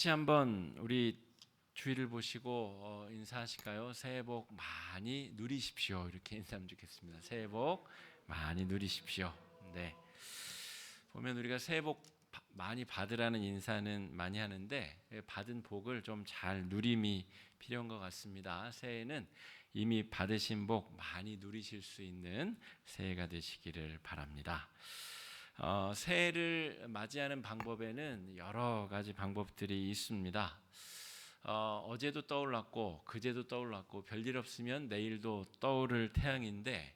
다시 한번 우리 주의를 보시고 인사하실까요? 새해 복 많이 누리십시오. 이렇게 인사하면 좋겠습니다. 새해 복 많이 누리십시오. 네. 보면 우리가 새해 복 많이 받으라는 인사는 많이 하는데 받은 복을 좀 잘 누림이 필요한 것 같습니다. 새해는 이미 받으신 복 많이 누리실 수 있는 새해가 되시기를 바랍니다. 새해를 맞이하는 방법에는 여러 가지 방법들이 있습니다. 어제도 떠올랐고 그제도 떠올랐고 별일 없으면 내일도 떠오를 태양인데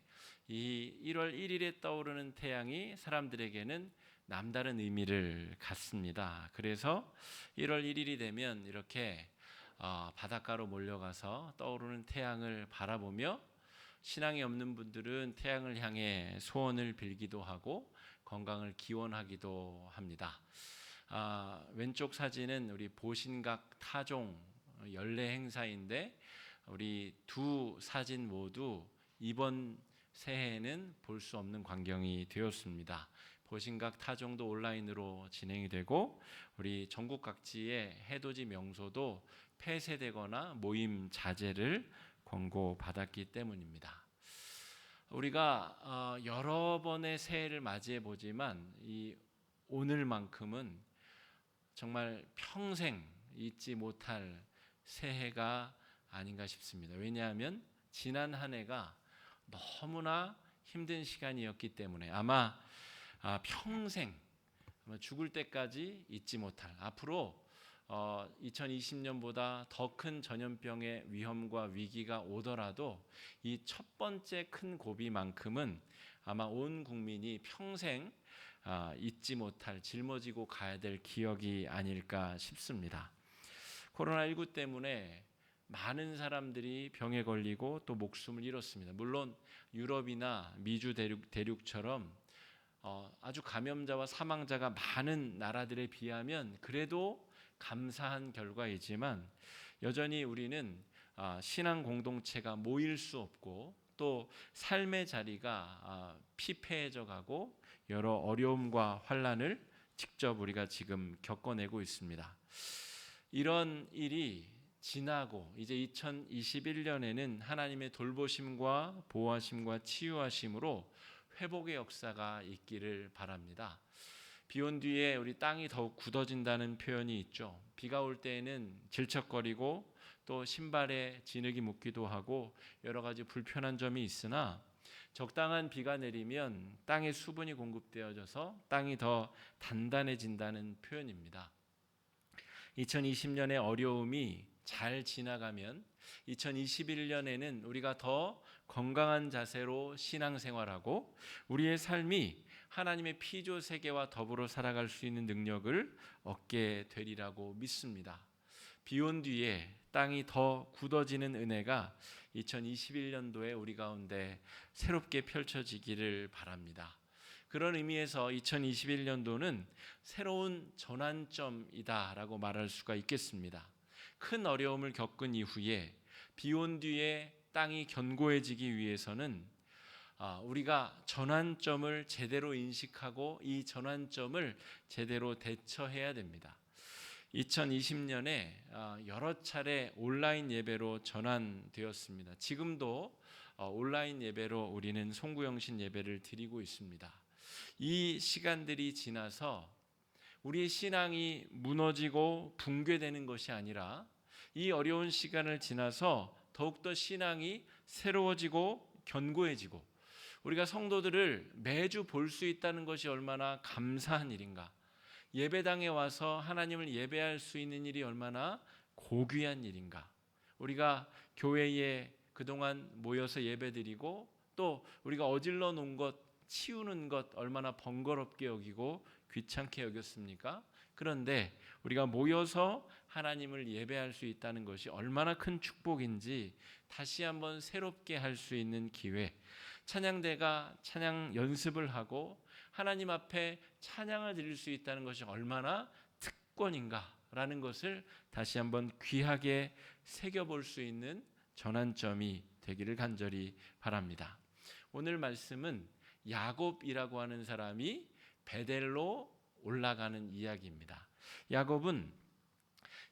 이 1월 1일에 떠오르는 태양이 사람들에게는 남다른 의미를 갖습니다. 그래서 1월 1일이 되면 이렇게 바닷가로 몰려가서 떠오르는 태양을 바라보며 신앙이 없는 분들은 태양을 향해 소원을 빌기도 하고 건강을 기원하기도 합니다. 왼쪽 사진은 우리 보신각 타종 연례 행사인데 우리 두 사진 모두 이번 새해에는 볼 수 없는 광경이 되었습니다. 보신각 타종도 온라인으로 진행이 되고 우리 전국 각지의 해돋이 명소도 폐쇄되거나 모임 자제를 권고받았기 때문입니다. 우리가 여러 번의 새해를 맞이해 보지만 이 오늘만큼은 정말 평생 잊지 못할 새해가 아닌가 싶습니다. 왜냐하면 지난 한 해가 너무나 힘든 시간이었기 때문에 아마 평생 죽을 때까지 잊지 못할 앞으로 2020년보다 더 큰 전염병의 위험과 위기가 오더라도 이 첫 번째 큰 고비만큼은 아마 온 국민이 평생 잊지 못할 짊어지고 가야 될 기억이 아닐까 싶습니다. 코로나19 때문에 많은 사람들이 병에 걸리고 또 목숨을 잃었습니다. 물론 유럽이나 미주 대륙처럼 아주 감염자와 사망자가 많은 나라들에 비하면 그래도 감사한 결과이지만 여전히 우리는 신앙 공동체가 모일 수 없고 또 삶의 자리가 피폐해져 가고 여러 어려움과 환난을 직접 우리가 지금 겪어내고 있습니다. 이런 일이 지나고 이제 2021년에는 하나님의 돌보심과 보호하심과 치유하심으로 회복의 역사가 있기를 바랍니다. 비 온 뒤에 우리 땅이 더욱 굳어진다는 표현이 있죠. 비가 올 때에는 질척거리고 또 신발에 진흙이 묻기도 하고 여러 가지 불편한 점이 있으나 적당한 비가 내리면 땅에 수분이 공급되어져서 땅이 더 단단해진다는 표현입니다. 2020년의 어려움이 잘 지나가면 2021년에는 우리가 더 건강한 자세로 신앙생활하고 우리의 삶이 하나님의 피조 세계와 더불어 살아갈 수 있는 능력을 얻게 되리라고 믿습니다. 비온 뒤에 땅이 더 굳어지는 은혜가 2021년도에 우리 가운데 새롭게 펼쳐지기를 바랍니다. 그런 의미에서 2021년도는 새로운 전환점이다라고 말할 수가 있겠습니다. 큰 어려움을 겪은 이후에 비온 뒤에 땅이 견고해지기 위해서는 우리가 전환점을 제대로 인식하고 이 전환점을 제대로 대처해야 됩니다. 2020년에 여러 차례 온라인 예배로 전환되었습니다. 지금도 온라인 예배로 우리는 송구영신 예배를 드리고 있습니다. 이 시간들이 지나서 우리의 신앙이 무너지고 붕괴되는 것이 아니라 이 어려운 시간을 지나서 더욱더 신앙이 새로워지고 견고해지고 우리가 성도들을 매주 볼 수 있다는 것이 얼마나 감사한 일인가. 예배당에 와서 하나님을 예배할 수 있는 일이 얼마나 고귀한 일인가. 우리가 교회에 그동안 모여서 예배드리고 또 우리가 어질러 놓은 것 치우는 것 얼마나 번거롭게 여기고 귀찮게 여겼습니까? 그런데 우리가 모여서 하나님을 예배할 수 있다는 것이 얼마나 큰 축복인지 다시 한번 새롭게 할 수 있는 기회. 찬양대가 찬양 연습을 하고 하나님 앞에 찬양을 드릴 수 있다는 것이 얼마나 특권인가라는 것을 다시 한번 귀하게 새겨볼 수 있는 전환점이 되기를 간절히 바랍니다. 오늘 말씀은 야곱이라고 하는 사람이 베델로 올라가는 이야기입니다. 야곱은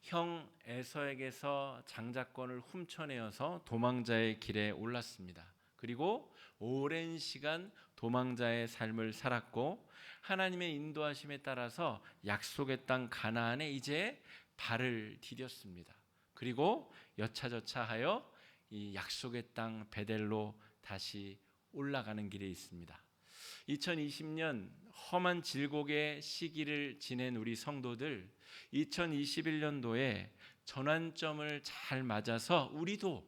형 에서에게서 장자권을 훔쳐내어서 도망자의 길에 올랐습니다. 그리고 오랜 시간 도망자의 삶을 살았고 하나님의 인도하심에 따라서 약속의 땅 가나안에 이제 발을 디뎠습니다. 그리고 여차저차하여 이 약속의 땅 베델로 다시 올라가는 길에 있습니다. 2020년 험한 질곡의 시기를 지낸 우리 성도들, 2021년도에 전환점을 잘 맞아서 우리도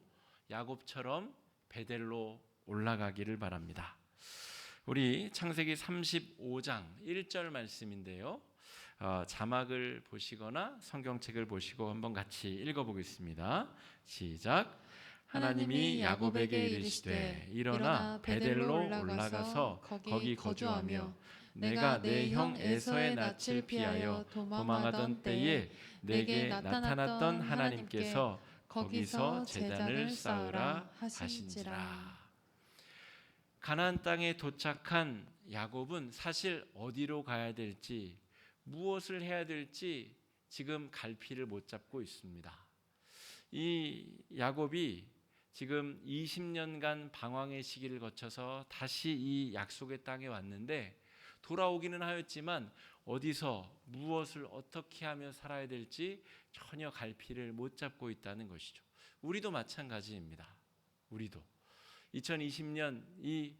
야곱처럼 베델로 올라가기를 바랍니다. 우리 창세기 35장 1절 말씀인데요. 자막을 보시거나 성경책을 보시고 한번 같이 읽어보겠습니다. 시작. 하나님이 야곱에게 이르시되 일어나 베델로 올라가서 거기 거주하며 내가 내 형 에서의 낯을 피하여 도망하던 때에 내게 나타났던 하나님께서 거기서 제단을 쌓으라 하신지라. 가나안 땅에 도착한 야곱은 사실 어디로 가야 될지, 무엇을 해야 될지 지금 갈피를 못 잡고 있습니다. 이 야곱이 지금 20년간 방황의 시기를 거쳐서 다시 이 약속의 땅에 왔는데 돌아오기는 하였지만 어디서 무엇을 어떻게 하며 살아야 될지 전혀 갈피를 못 잡고 있다는 것이죠. 우리도 마찬가지입니다. 우리도 2020년 이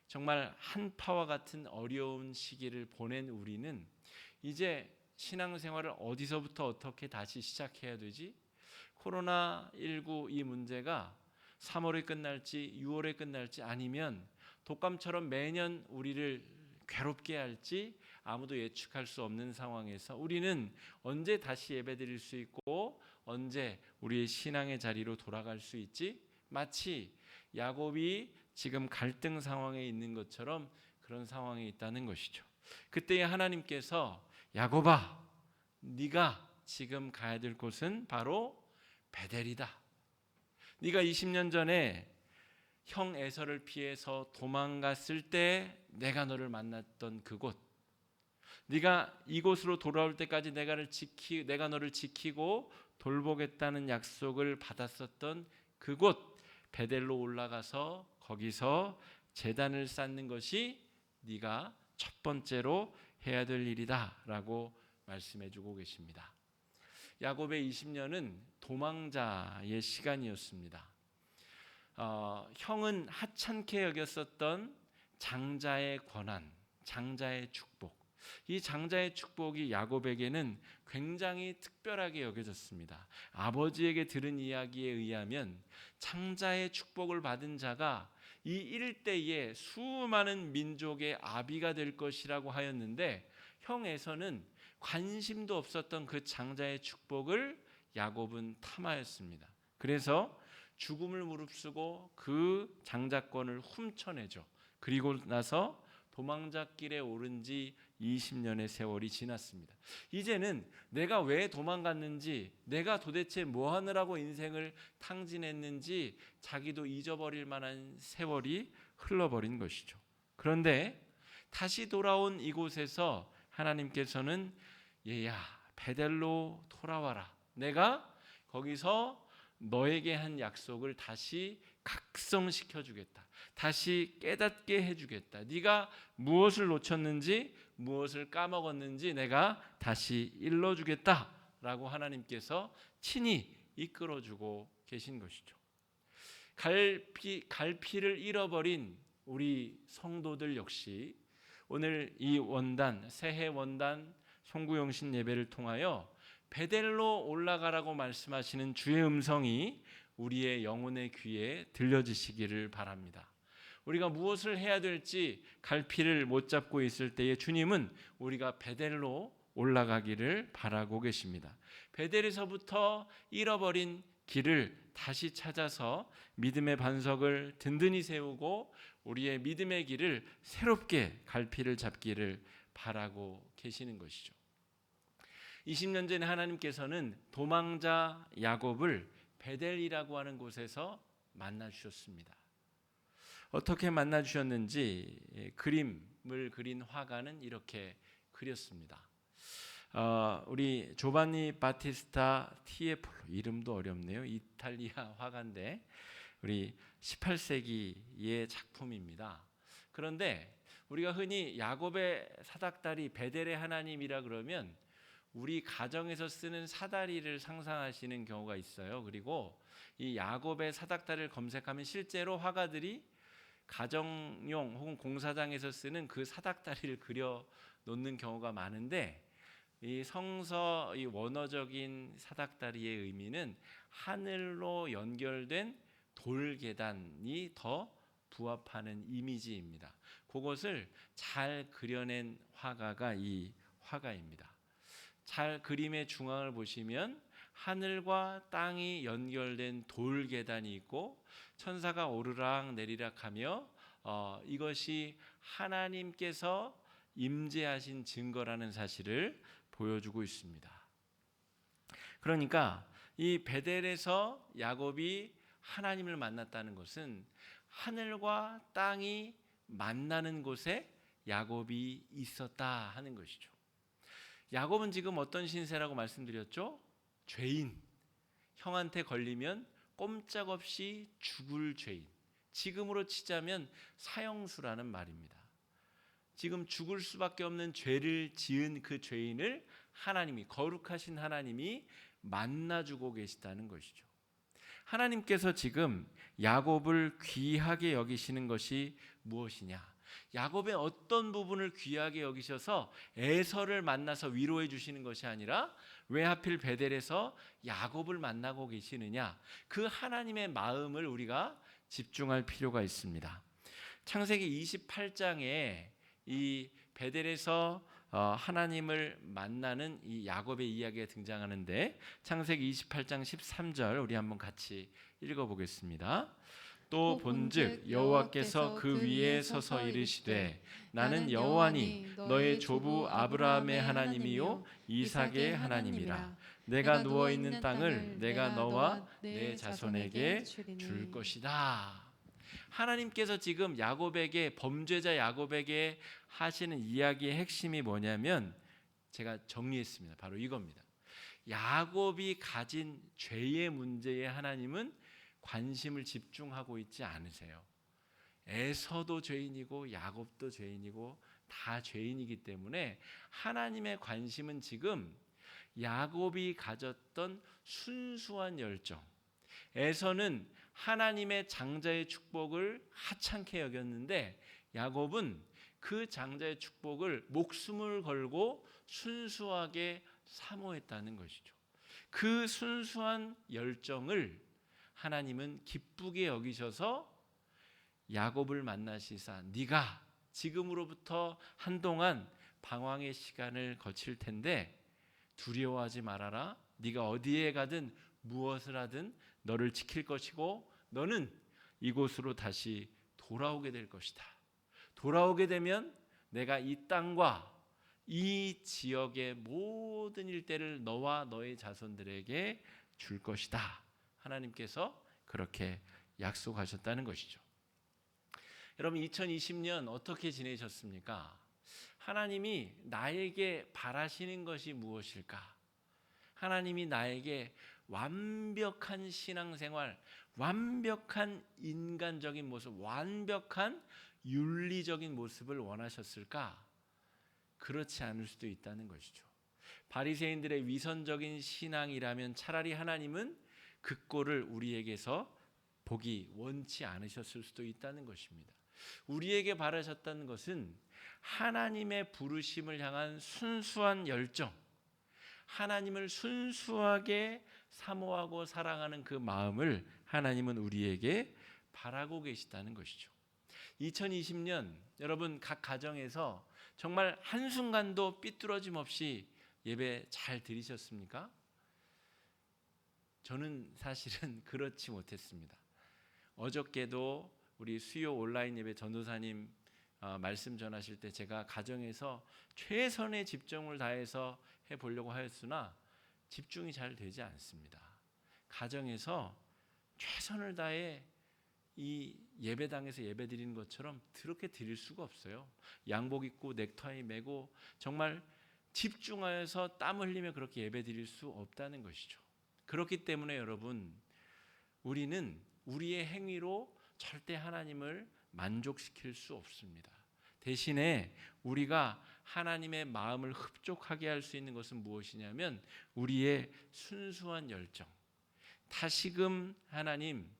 정말 한파와 같은 어려운 시기를 보낸 우리는 이제 신앙생활을 어디서부터 어떻게 다시 시작해야 되지? 코로나19 이 문제가 3월에 끝날지 6월에 끝날지 아니면 독감처럼 매년 우리를 괴롭게 할지 아무도 예측할 수 없는 상황에서 우리는 언제 다시 예배드릴 수 있고 언제 우리의 신앙의 자리로 돌아갈 수 있지? 마치 야곱이 지금 갈등 상황에 있는 것처럼 그런 상황에 있다는 것이죠. 그때 하나님께서 야곱아, 네가 지금 가야 될 곳은 바로 베델이다. 네가 20년 전에 형 에서를 피해서 도망갔을 때 내가 너를 만났던 그곳, 네가 이곳으로 돌아올 때까지 내가 너를 지키고 돌보겠다는 약속을 받았었던 그곳 베델로 올라가서 거기서 제단을 쌓는 것이 네가 첫 번째로 해야 될 일이다 라고 말씀해주고 계십니다. 야곱의 20년은 도망자의 시간이었습니다. 형은 하찮게 여겼었던 장자의 권한, 장자의 축복, 이 장자의 축복이 야곱에게는 굉장히 특별하게 여겨졌습니다. 아버지에게 들은 이야기에 의하면 장자의 축복을 받은 자가 이 일대에 수많은 민족의 아비가 될 것이라고 하였는데 형 에서는 관심도 없었던 그 장자의 축복을 야곱은 탐하였습니다. 그래서 죽음을 무릅쓰고 그 장자권을 훔쳐내죠. 그리고 나서 도망자길에 오른 지 20년의 세월이 지났습니다. 이제는 내가 왜 도망갔는지, 내가 도대체 뭐 하느라고 인생을 탕진했는지 자기도 잊어버릴 만한 세월이 흘러버린 것이죠. 그런데 다시 돌아온 이곳에서 하나님께서는 얘야, 베델로 돌아와라. 내가 거기서 너에게 한 약속을 다시 각성시켜 주겠다. 다시 깨닫게 해주겠다. 네가 무엇을 놓쳤는지 무엇을 까먹었는지 내가 다시 일러주겠다 라고 하나님께서 친히 이끌어주고 계신 것이죠. 갈피를 잃어버린 우리 성도들 역시 오늘 이 원단, 새해 원단 송구영신 예배를 통하여 베델로 올라가라고 말씀하시는 주의 음성이 우리의 영혼의 귀에 들려지시기를 바랍니다. 우리가 무엇을 해야 될지 갈피를 못 잡고 있을 때에 주님은 우리가 베델로 올라가기를 바라고 계십니다. 베델에서부터 잃어버린 길을 다시 찾아서 믿음의 반석을 든든히 세우고 우리의 믿음의 길을 새롭게 갈피를 잡기를 바라고 계시는 것이죠. 20년 전에 하나님께서는 도망자 야곱을 베델이라고 하는 곳에서 만나 주셨습니다. 어떻게 만나 주셨는지 그림을 그린 화가는 이렇게 그렸습니다. 우리 조반니 바티스타 티에폴로, 이름도 어렵네요. 이탈리아 화가인데 우리 18세기의 작품입니다. 그런데 우리가 흔히 야곱의 사닥다리 베델의 하나님이라 그러면 우리 가정에서 쓰는 사다리를 상상하시는 경우가 있어요. 그리고 이 야곱의 사닥다리를 검색하면 실제로 화가들이 가정용 혹은 공사장에서 쓰는 그 사닥다리를 그려 놓는 경우가 많은데, 이 성서 이 원어적인 사닥다리의 의미는 하늘로 연결된 돌 계단이 더 부합하는 이미지입니다. 그것을 잘 그려낸 화가가 이 화가입니다. 잘 그림의 중앙을 보시면 하늘과 땅이 연결된 돌 계단이 있고 천사가 오르락 내리락 하며 이것이 하나님께서 임재하신 증거라는 사실을 보여주고 있습니다. 그러니까 이 베델에서 야곱이 하나님을 만났다는 것은 하늘과 땅이 만나는 곳에 야곱이 있었다 하는 것이죠. 야곱은 지금 어떤 신세라고 말씀드렸죠? 죄인, 형한테 걸리면 꼼짝없이 죽을 죄인, 지금으로 치자면 사형수라는 말입니다. 지금 죽을 수밖에 없는 죄를 지은 그 죄인을 하나님이, 거룩하신 하나님이 만나주고 계시다는 것이죠. 하나님께서 지금 야곱을 귀하게 여기시는 것이 무엇이냐? 야곱의 어떤 부분을 귀하게 여기셔서 에서를 만나서 위로해 주시는 것이 아니라 왜 하필 베델에서 야곱을 만나고 계시느냐? 그 하나님의 마음을 우리가 집중할 필요가 있습니다. 창세기 28장에 이 베델에서 하나님을 만나는 이 야곱의 이야기가 등장하는데, 창세기 28장 13절 우리 한번 같이 읽어보겠습니다. 또 본즉 여호와께서 그 위에 서서 이르시되 나는 여호와니 너의 조부 아브라함의 하나님이요 이삭의 하나님이라. 내가 누워 있는 땅을 내가 너와 내 자손에게 줄 것이다. 하나님께서 지금 야곱에게, 범죄자 야곱에게 하시는 이야기의 핵심이 뭐냐면 제가 정리했습니다. 바로 이겁니다. 야곱이 가진 죄의 문제에 하나님은 관심을 집중하고 있지 않으세요. 에서도 죄인이고 야곱도 죄인이고 다 죄인이기 때문에 하나님의 관심은 지금 야곱이 가졌던 순수한 열정, 에서는 하나님의 장자의 축복을 하찮게 여겼는데 야곱은 그 장자의 축복을 목숨을 걸고 순수하게 사모했다는 것이죠. 그 순수한 열정을 하나님은 기쁘게 여기셔서 야곱을 만나시사 네가 지금으로부터 한동안 방황의 시간을 거칠 텐데 두려워하지 말아라. 네가 어디에 가든 무엇을 하든 너를 지킬 것이고 너는 이곳으로 다시 돌아오게 될 것이다. 돌아오게 되면 내가 이 땅과 이 지역의 모든 일대를 너와 너의 자손들에게 줄 것이다. 하나님께서 그렇게 약속하셨다는 것이죠. 여러분 2020년 어떻게 지내셨습니까? 하나님이 나에게 바라시는 것이 무엇일까? 하나님이 나에게 완벽한 신앙생활, 완벽한 인간적인 모습, 완벽한 윤리적인 모습을 원하셨을까? 그렇지 않을 수도 있다는 것이죠. 바리새인들의 위선적인 신앙이라면 차라리 하나님은 그 꼴을 우리에게서 보기 원치 않으셨을 수도 있다는 것입니다. 우리에게 바라셨다는 것은 하나님의 부르심을 향한 순수한 열정, 하나님을 순수하게 사모하고 사랑하는 그 마음을 하나님은 우리에게 바라고 계시다는 것이죠. 2020년 여러분 각 가정에서 정말 한순간도 삐뚤어짐 없이 예배 잘 드리셨습니까? 저는 사실은 그렇지 못했습니다. 어저께도 우리 수요 온라인 예배 전도사님 말씀 전하실 때 제가 가정에서 최선의 집중을 다해서 해보려고 하였으나 집중이 잘 되지 않습니다. 가정에서 최선을 다해 이 예배당에서 예배 드리는 것처럼 그렇게 드릴 수가 없어요. 양복 입고 넥타이 매고 정말 집중하여서 땀 흘리며 그렇게 예배드릴 수 없다는 것이죠. 그렇기 때문에 여러분, 우리는 우리의 행위로 절대 하나님을 만족시킬 수 없습니다. 대신에 우리가 하나님의 마음을 흡족하게 할 수 있는 것은 무엇이냐면 우리의 순수한 열정. 다시금 하나님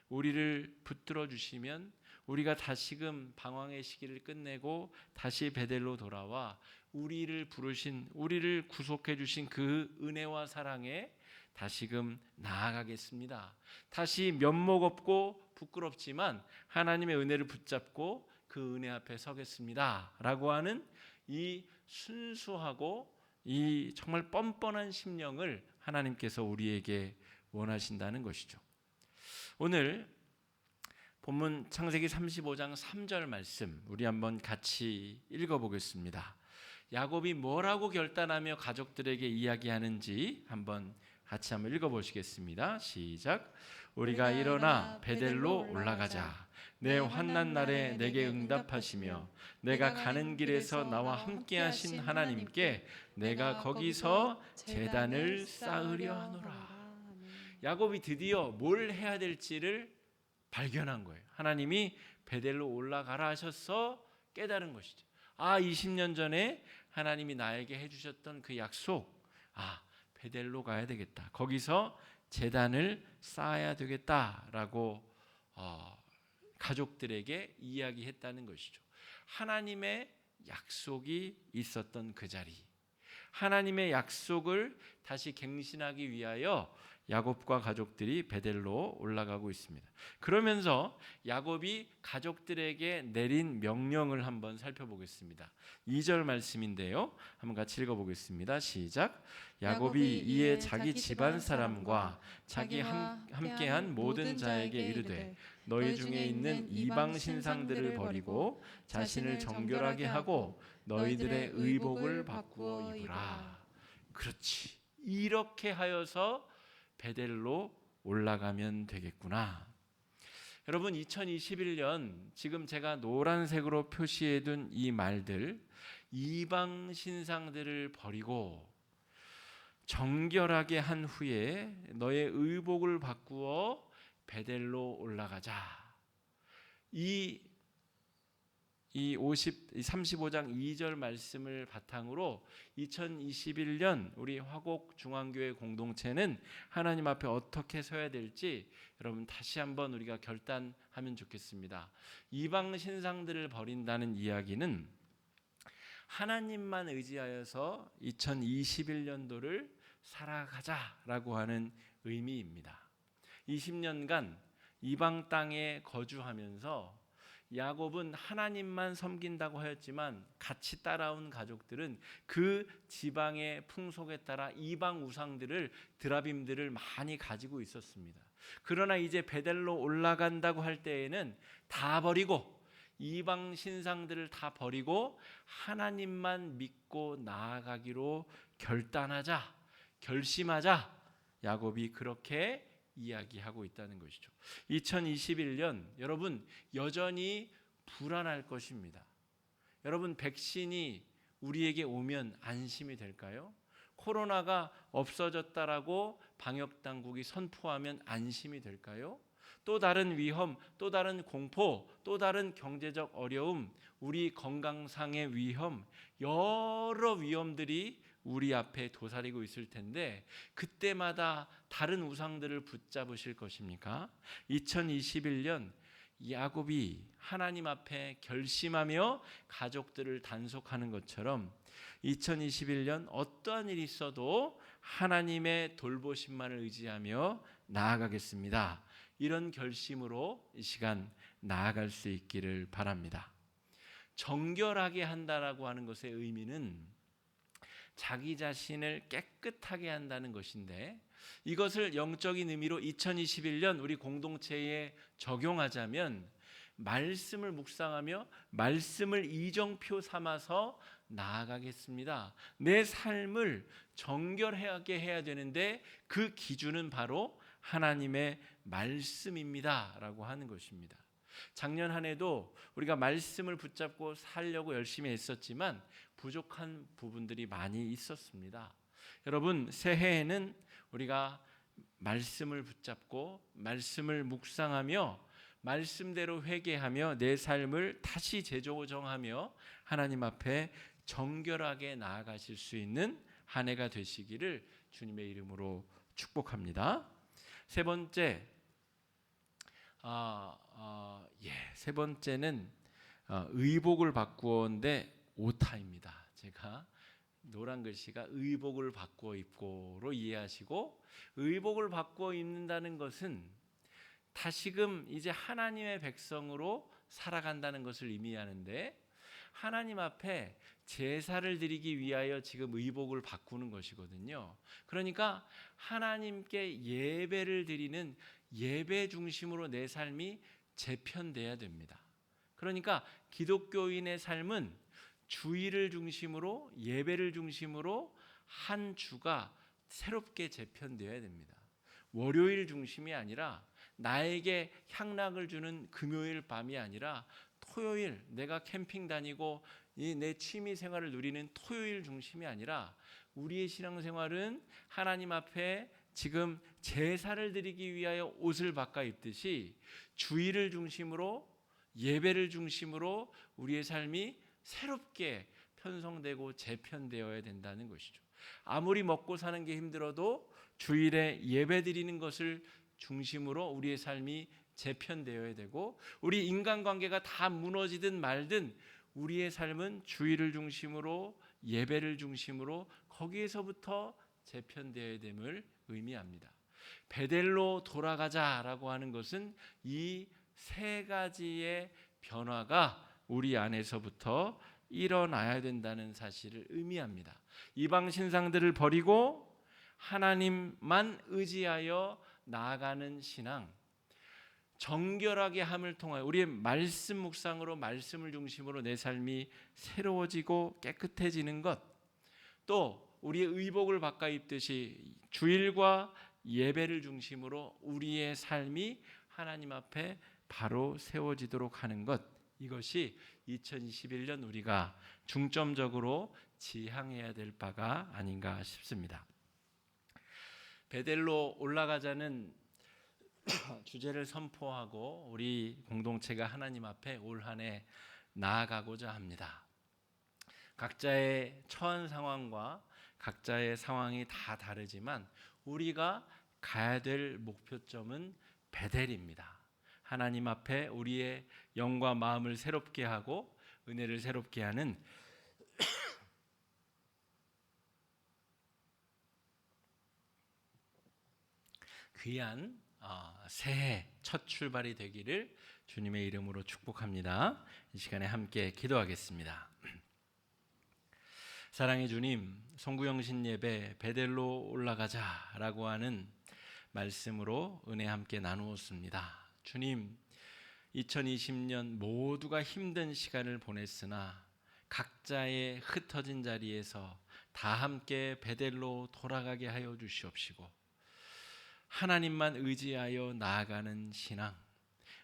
우리를 붙들어 주시면 우리가 다시금 방황의 시기를 끝내고 다시 베델로 돌아와 우리를 부르신, 우리를 구속해 주신 그 은혜와 사랑에 다시금 나아가겠습니다. 다시 면목 없고 부끄럽지만 하나님의 은혜를 붙잡고 그 은혜 앞에 서겠습니다 라고 하는 이 순수하고 이 정말 뻔뻔한 심령을 하나님께서 우리에게 원하신다는 것이죠. 오늘 본문 창세기 35장 3절 말씀 우리 한번 같이 읽어보겠습니다. 야곱이 뭐라고 결단하며 가족들에게 이야기하는지 같이 한번 읽어보시겠습니다. 시작. 우리가 일어나 베델로 올라가자. 내 환난 날에 내게 응답하시며 내가 가는 길에서 나와 함께하신 하나님께 내가 거기서 제단을 쌓으려 하노라. 야곱이 드디어 뭘 해야 될지를 발견한 거예요. 하나님이 베델로 올라가라 하셔서 깨달은 것이죠. 20년 전에 하나님이 나에게 해주셨던 그 약속, 베델로 가야 되겠다. 거기서 제단을 쌓아야 되겠다라고 가족들에게 이야기했다는 것이죠. 하나님의 약속이 있었던 그 자리, 하나님의 약속을 다시 갱신하기 위하여 야곱과 가족들이 베델로 올라가고 있습니다. 그러면서 야곱이 가족들에게 내린 명령을 한번 살펴보겠습니다. 2절 말씀인데요. 한번 같이 읽어보겠습니다. 시작. 야곱이 이에 자기 집안 사람과 자기 함께한 모든 자에게 이르되 너희 중에 있는 이방 신상들을 버리고 자신을 정결하게 하고 너희들의 의복을 바꾸어 입으라. 그렇지. 이렇게 하여서 베델로 올라가면 되겠구나. 여러분, 2021년 지금 제가 노란색으로 표시해둔 이 말들, 이방 신상들을 버리고 정결하게 한 후에 너의 의복을 바꾸어 베델로 올라가자. 이 35장 2절 말씀을 바탕으로 2021년 우리 화곡 중앙교회 공동체는 하나님 앞에 어떻게 서야 될지 여러분 다시 한번 우리가 결단하면 좋겠습니다. 이방 신상들을 버린다는 이야기는 하나님만 의지하여서 2021년도를 살아가자라고 하는 의미입니다. 20년간 이방 땅에 거주하면서 야곱은 하나님만 섬긴다고 하였지만 같이 따라온 가족들은 그 지방의 풍속에 따라 이방 우상들을, 드라빔들을 많이 가지고 있었습니다. 그러나 이제 베델로 올라간다고 할 때에는 다 버리고 이방 신상들을 다 버리고 하나님만 믿고 나아가기로 결단하자, 결심하자. 야곱이 그렇게 이야기하고 있다는 것이죠. 2021년 여러분 여전히 불안할 것입니다. 여러분 백신이 우리에게 오면 안심이 될까요? 코로나가 없어졌다라고 방역당국이 선포하면 안심이 될까요? 또 다른 위험, 또 다른 공포, 또 다른 경제적 어려움, 우리 건강상의 위험, 여러 위험들이 우리 앞에 도사리고 있을 텐데 그때마다 다른 우상들을 붙잡으실 것입니까? 2021년 야곱이 하나님 앞에 결심하며 가족들을 단속하는 것처럼 2021년 어떠한 일이 있어도 하나님의 돌보심만을 의지하며 나아가겠습니다. 이런 결심으로 이 시간 나아갈 수 있기를 바랍니다. 정결하게 한다라고 하는 것의 의미는 자기 자신을 깨끗하게 한다는 것인데 이것을 영적인 의미로 2021년 우리 공동체에 적용하자면 말씀을 묵상하며 말씀을 이정표 삼아서 나아가겠습니다. 내 삶을 정결하게 해야 되는데 그 기준은 바로 하나님의 말씀입니다 라고 하는 것입니다. 작년 한 해도 우리가 말씀을 붙잡고 살려고 열심히 했었지만 부족한 부분들이 많이 있었습니다. 여러분, 새해에는 우리가 말씀을 붙잡고 말씀을 묵상하며 말씀대로 회개하며 내 삶을 다시 재조정하며 하나님 앞에 정결하게 나아가실 수 있는 한 해가 되시기를 주님의 이름으로 축복합니다. 세 번째는 의복을 바꾸어인데 오타입니다. 제가 노란 글씨가 의복을 바꾸어 입고로 이해하시고, 의복을 바꾸어 입는다는 것은 다시금 이제 하나님의 백성으로 살아간다는 것을 의미하는데, 하나님 앞에 제사를 드리기 위하여 지금 의복을 바꾸는 것이거든요. 그러니까 하나님께 예배를 드리는 예배 중심으로 내 삶이 재편돼야 됩니다. 그러니까 기독교인의 삶은 주일을 중심으로, 예배를 중심으로 한 주가 새롭게 재편되어야 됩니다. 월요일 중심이 아니라, 나에게 향락을 주는 금요일 밤이 아니라, 토요일 내가 캠핑 다니고 내 취미 생활을 누리는 토요일 중심이 아니라, 우리의 신앙생활은 하나님 앞에 지금 제사를 드리기 위하여 옷을 바꿔 입듯이 주일을 중심으로, 예배를 중심으로 우리의 삶이 새롭게 편성되고 재편되어야 된다는 것이죠. 아무리 먹고 사는 게 힘들어도 주일에 예배 드리는 것을 중심으로 우리의 삶이 재편되어야 되고, 우리 인간관계가 다 무너지든 말든 우리의 삶은 주일을 중심으로, 예배를 중심으로 거기에서부터 재편되어야 됨을 의미합니다. 베델로 돌아가자라고 하는 것은 이 세 가지의 변화가 우리 안에서부터 일어나야 된다는 사실을 의미합니다. 이방 신상들을 버리고 하나님만 의지하여 나아가는 신앙, 정결하게 함을 통하여 우리의 말씀 묵상으로, 말씀을 중심으로 내 삶이 새로워지고 깨끗해지는 것, 또 우리의 의복을 바꿔 입듯이 주일과 예배를 중심으로 우리의 삶이 하나님 앞에 바로 세워지도록 하는 것, 이것이 2021년 우리가 중점적으로 지향해야 될 바가 아닌가 싶습니다. 베델로 올라가자는 주제를 선포하고 우리 공동체가 하나님 앞에 올 한 해 나아가고자 합니다. 각자의 처한 상황과 각자의 상황이 다 다르지만 우리가 가야 될 목표점은 베델입니다. 하나님 앞에 우리의 영과 마음을 새롭게 하고 은혜를 새롭게 하는 귀한 새해 첫 출발이 되기를 주님의 이름으로 축복합니다. 이 시간에 함께 기도하겠습니다. 사랑의 주님, 송구영신 예배 베델로 올라가자라고 하는 말씀으로 은혜 함께 나누었습니다. 주님, 2020년 모두가 힘든 시간을 보냈으나 각자의 흩어진 자리에서 다 함께 베델로 돌아가게 하여 주시옵시고, 하나님만 의지하여 나아가는 신앙,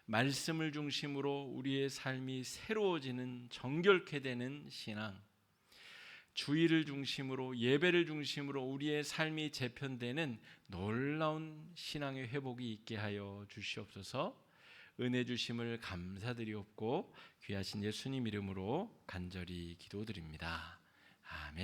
말씀을 중심으로 우리의 삶이 새로워지는, 정결케 되는 신앙, 주일을 중심으로, 예배를 중심으로 우리의 삶이 재편되는 놀라운 신앙의 회복이 있게 하여 주시옵소서. 은혜 주심을 감사드리옵고 귀하신 예수님 이름으로 간절히 기도드립니다. 아멘.